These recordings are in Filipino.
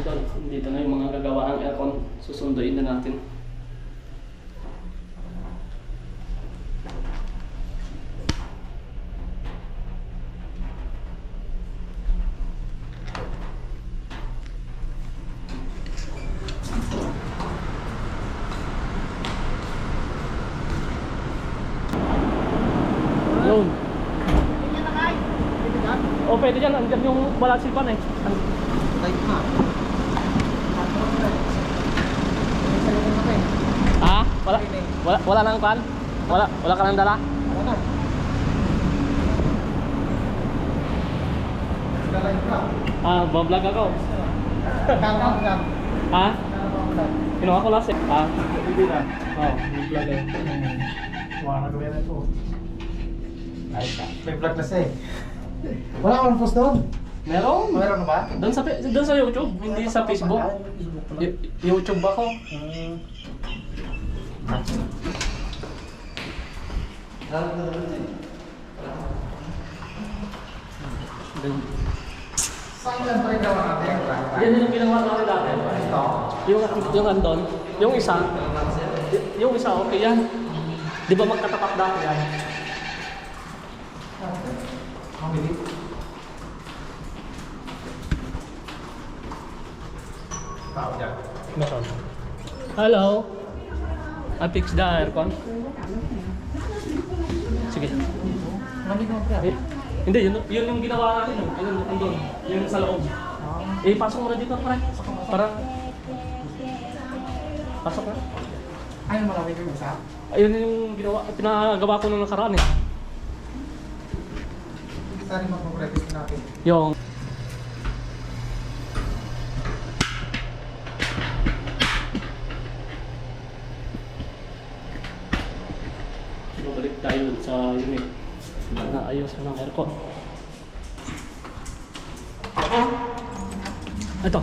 idol, dito na yung mga gagawa ng aircon. Susunduin na natin. Yun. O pwede dyan, andyan yung balat silpan eh. Ha? Wala nang pan? Wala ka nang dala? Ah, bablog ako. Ha? Kinuha ko last eh. Ah, hindi na. Oh, vlog eh. Wala na gawin ito. Ayos ka. May vlog na siya eh. Wala akong post doon. Meron? Meron na ba? Doon sa YouTube, hindi sa Facebook. YouTube ba ko? Saan lang pa rin gawa natin? Yan din yung ginawa natin dati. Ito? Yung andon, yung isa okay yan. Di ba magkatapat dati yan? Mabilis. Tao dyan. Meron. Hello? I fix the aircon. Sige. Eh, hindi, yun yung ginawa natin. Yun, andun. Yung sa loob. Eh, pasok mo na dito, pare. Para... Pasok na. Ayun marami ko yung isa. Ayun yung pinagawa ko nung nakaraan eh. Isa rin mag-practice natin. Yung... Balik tayo sa unit. Naayos ng aircon. Ito.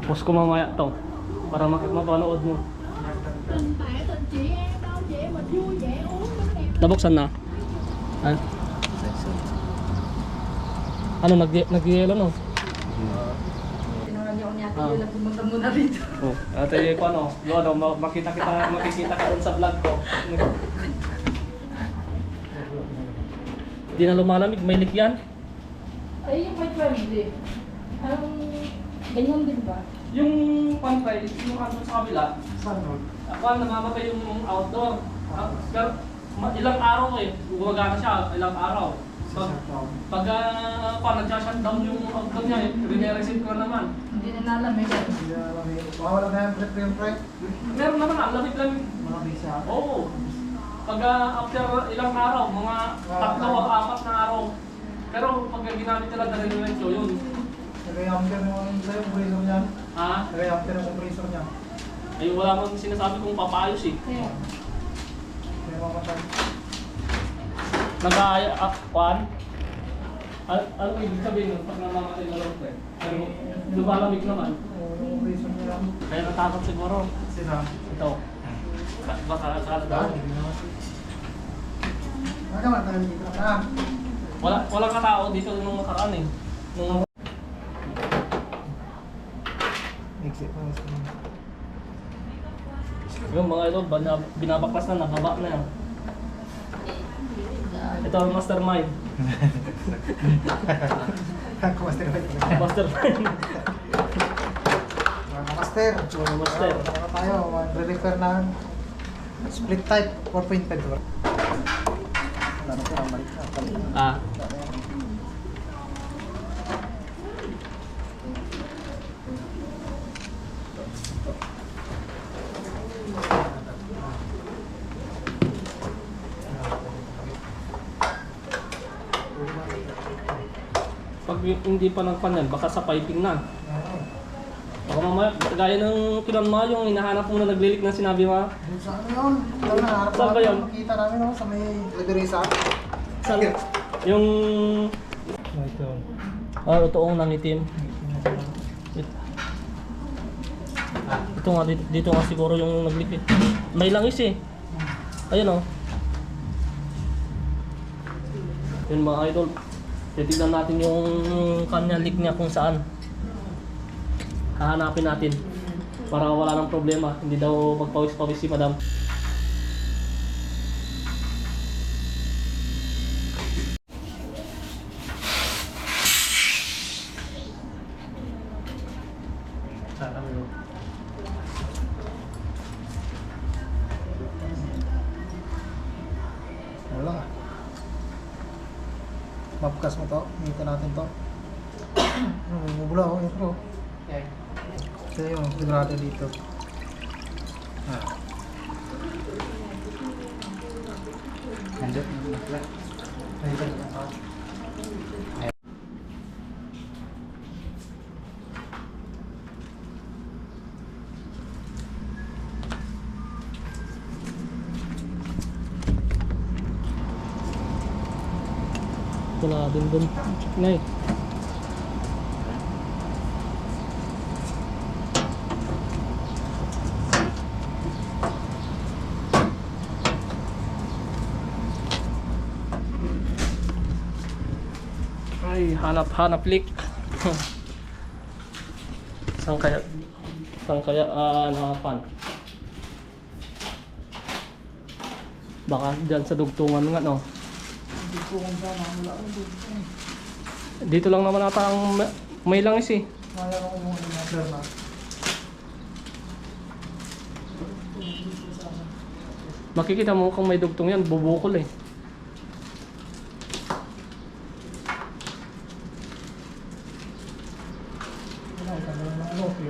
Post ko mamaya to para mapanood mo. Tình mẹ tình chị em đâu chị em mình vui vẻ uống bánh đẹp. Nabuksan na? Ano, nag-yelo no? Tinanong niya ate yun na pumunta muna dito. Oh, ate ko ano, makikita ka dun sa vlog ko. Di na lumalamig, may leak yan. Ay, yung may 12 anong ganyan din ba? Yung pantay, yung ano sa kabila, Saan doon? ako namamatay yung outdoor. Pero ilang araw eh, gumagana siya, ilang araw. Pag nag-shutdown yung outdoor niya, rene-receive ko naman. Hindi na nalamig. Hindi na alam eh. Wala na yung prep yung prep. Meron naman, ang lamig-lamig. Mga bisa. Oo. Pag after ilang araw, mga 3 o 4 na araw. Pero pag ginamit nila na rin yun. Nagayamper yung compressor niya. Ha? Nagayamper yung compressor niya. Ay wala mang sinasabi kong papayos eh. Kaya, May mamatay. Nag-kuan? Ano ibig sabihin nun pag namamatay na lang eh? Pero lumalamig naman. Yung compressor niya. Kaya natakot siguro. Sila. Ito. Baka daw. Nagawa tayo dito na. Wala ka tao dito nung nakaraan eh. Nung Exit pa sa yung mga ito, binabaklas na, nababa na yan. Ito ang mastermind. Ako master ba? Mastermind. Mga master. Mga master. Ano tayo? Mag-refer ng split type 4.5. Wala na po ang balik na. Ah. Pag hindi pa nagpanyan, baka sa piping na. Baka mamaya, gaya ng kinanma yung hinahanap mo na naglilik na sinabi mo. Saan yun? Saan ba yun? Makita namin no? Sa may Liberisa. Saan? Yung... totoong nangitim. Ito nga, dito nga siguro yung naglik eh. May langis eh. Ayun oh. Yun mga idol, titignan natin yung kanya leak niya kung saan. Hahanapin natin para wala ng problema, hindi daw magpawis-pawis si madam. Sana mo. Wala. Mabukas mo to. Ngita natin to. Mabula ako. Ito. Ito yung sigurado dito. Nandun. Ito na din dun. Check na eh. Ay, hanap leak. Saan kaya nakapan? Baka dyan sa dugtungan nga, no? Dito lang naman ata ang may langis eh. Makikita mo kung may dugtong yan, bubukol eh.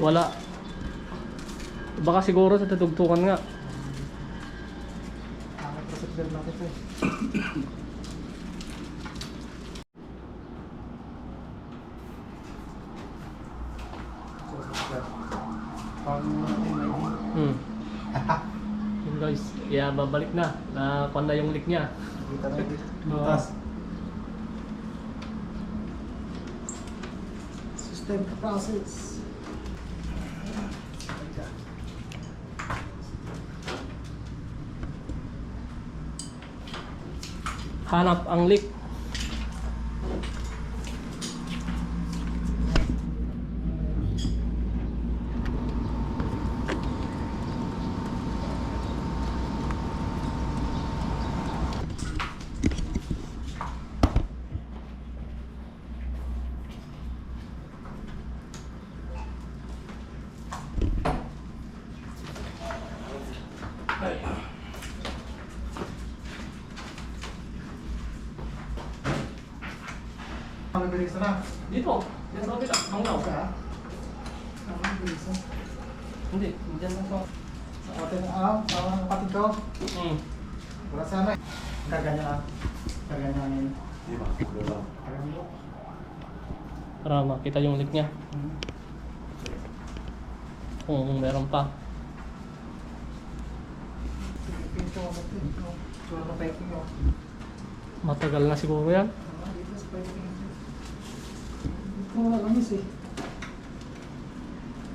Wala. Baka siguro sa tutugtukan nga. Yun guys, babalik na. Nakuha na yung leak niya. System process. Hanap ang leak. Bilis na. Dito, yan sa kabila, manglaw. Hindi, dyan lang sa... Ate na kapatid ko. Wala sana. Kaganya lang. Kaganya lang. Di ba? Para makita yung leak niya. Kung meron pa. Matagal na siguro yan. Ito wala langis eh.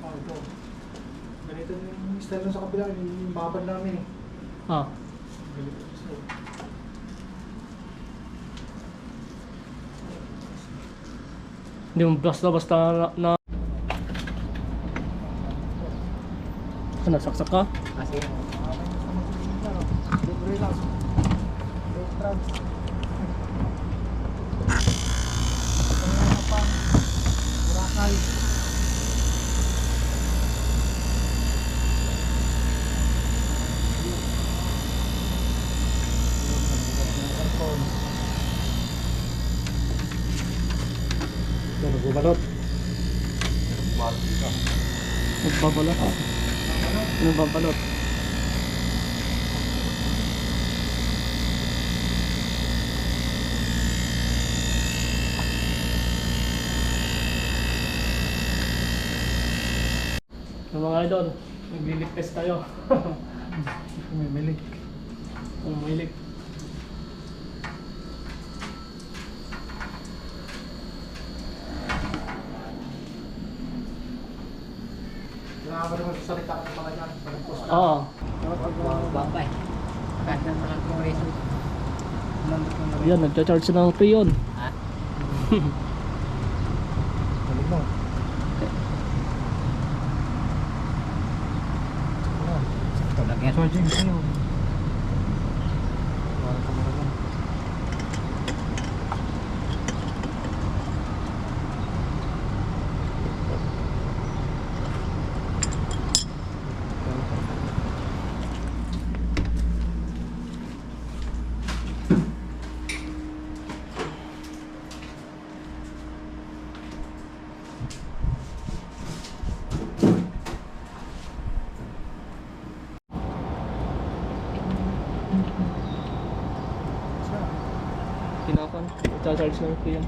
Ito. Ganito yung style sa kabila, yung babad namin eh. Ganito yung style. Hindi mo basta na nasaksak ka? Kasi libre lang. Drugs. Burakay. Nagbabalot. Nagbabalot. Nagbabalot. Yung mga idol, naglilik test tayo. May milik. Umilik. Kailangan ba naman salita ka pala yan? Oo. Babay. Kahit na palang kong reason. Na Yan, nagcha-charge ng Prion. Balik mo. Sakto lang yan. Charging sa'yo. Wala ka muna lang. Kinakon, nagcha-charge ng Prion.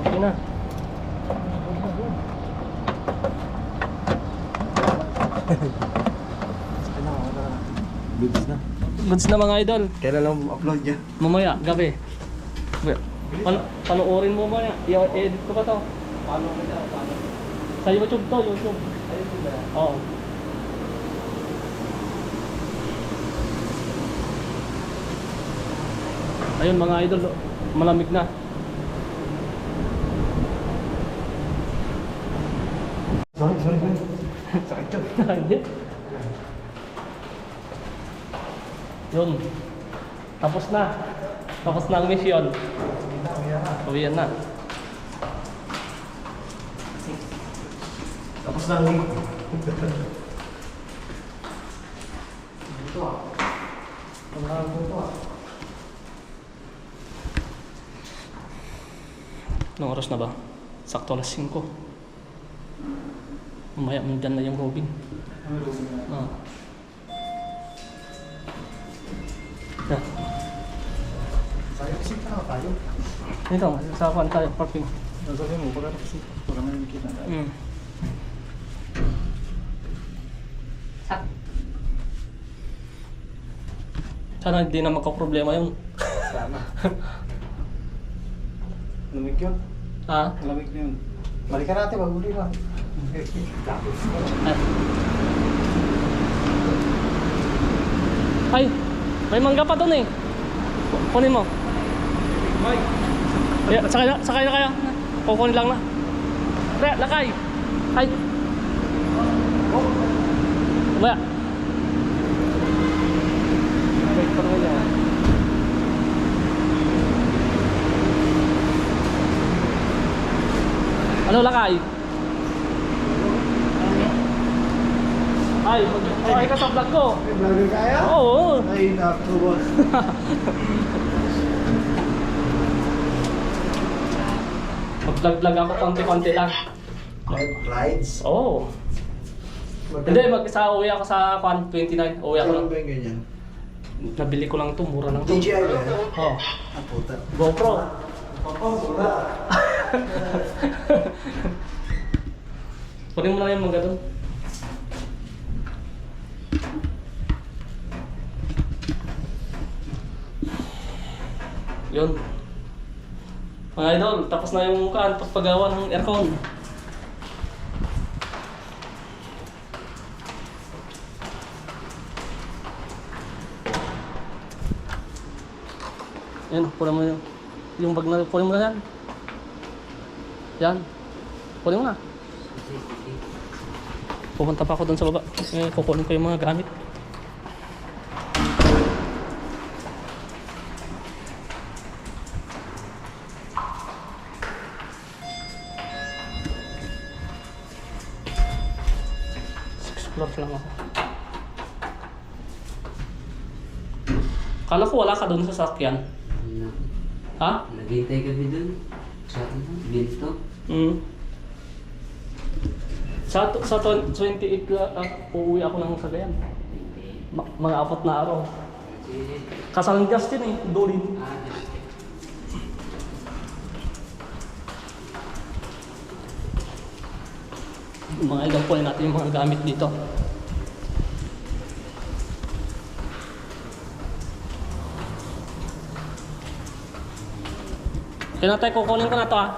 Okay na. Goods na. Goods na mga idol. Kailan lang upload niya? Mamaya, gabi. Panoorin mo mamaya. I-edit ko pa to. Paano ko siya? Sa YouTube to, YouTube. Sa YouTube ba? Oo. Ayun mga idol, malamig na. Sorry. Sakit yun. Hindi. Yun. Tapos na. Tapos na ang mission. Uwian na. Tapos na ang Anong oras na ba? Sakto alas 5. Mamaya dyan na yung Robin. Ah. Yeah. Sayang kasi na tayo. Ito, sa kuwan tayo, parking. Sasabihin mo, pagkatapos para may makita tayo. Sana hindi na magka-problema yun. Sana. Lamig yun. Ha? Lamig na yun. Balikan natin, wag uli na. Ay, may mangga pa doon eh. Kunin mo. Mike! Sakay na kayo. Kukunin lang na. Pre, lakay. Ay. Baya. Wait pa naman yan. Ano lakay? Ay, okay ka sa vlog ko. Vlogger kaya? Oo. Ay, naku boss. Mag-vlog ako konti-konti lang. Rides? Oo. Hindi, mag-isa uwi ako sa 29. Uwi ako lang. ba yung ganyan? Nabili ko lang to, mura lang to. DJI ba yan? Oo. Ang puta. GoPro. Mura. Kunin mo lang yung mga doon. Yun. Mga idol, tapos na yung pagpagawa ng aircon. Yan, kunin mo yung bag na, kunin mo na yan. Yan. Kunin mo na. Pupunta pa ako doon sa baba. Kukunin ko yung mga gamit. Floors lang ako. Kala ko wala ka doon sa sakyan. Ha? Naghihintay kami dun. Sa ginto. Sa 28 uuwi ako ng Cagayan. Mga 4 na araw. Kasal ni Justin eh, Dolin. Mga idol po natin yung mga gamit dito. Kaya tayo kukunin ko na to ah.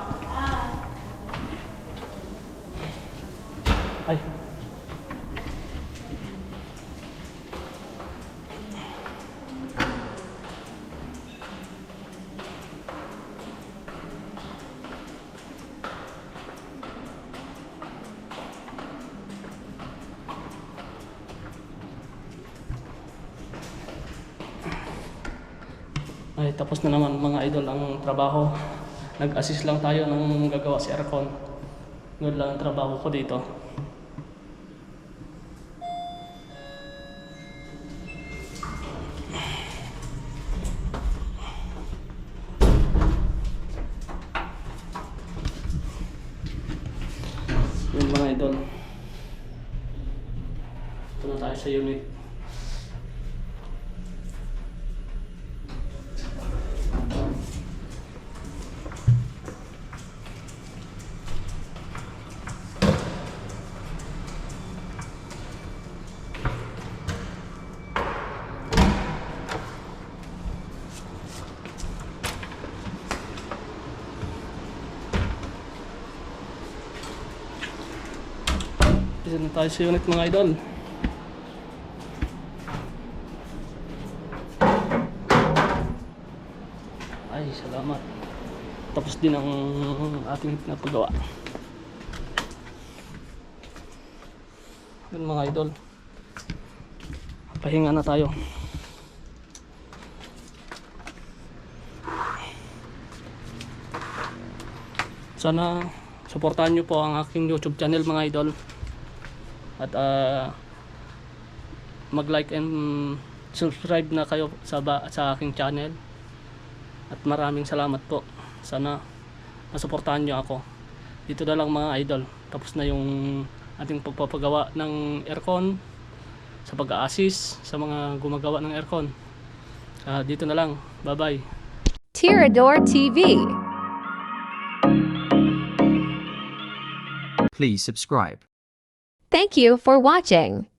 Ay. Ay, tapos na naman mga idol ang trabaho. Nag-assist lang tayo nung gagawa si aircon. Good lang ang trabaho ko dito. Yun mga idol. Ito na tayo sa unit. Dito na tayo sa unit mga idol. Ay, salamat. Tapos din ang ating napagawa. Yun mga idol. Pahinga na tayo. Sana suportahan nyo po ang aking YouTube channel mga idol. At mag-like and subscribe na kayo sa aking channel. At maraming salamat po. Sana masuportahan nyo ako. Dito na lang mga idol. Tapos na yung ating pagpapagawa ng aircon, sa pag-a-assist sa mga gumagawa ng aircon. Dito na lang. Bye bye. Tirador TV. Please subscribe. Thank you for watching.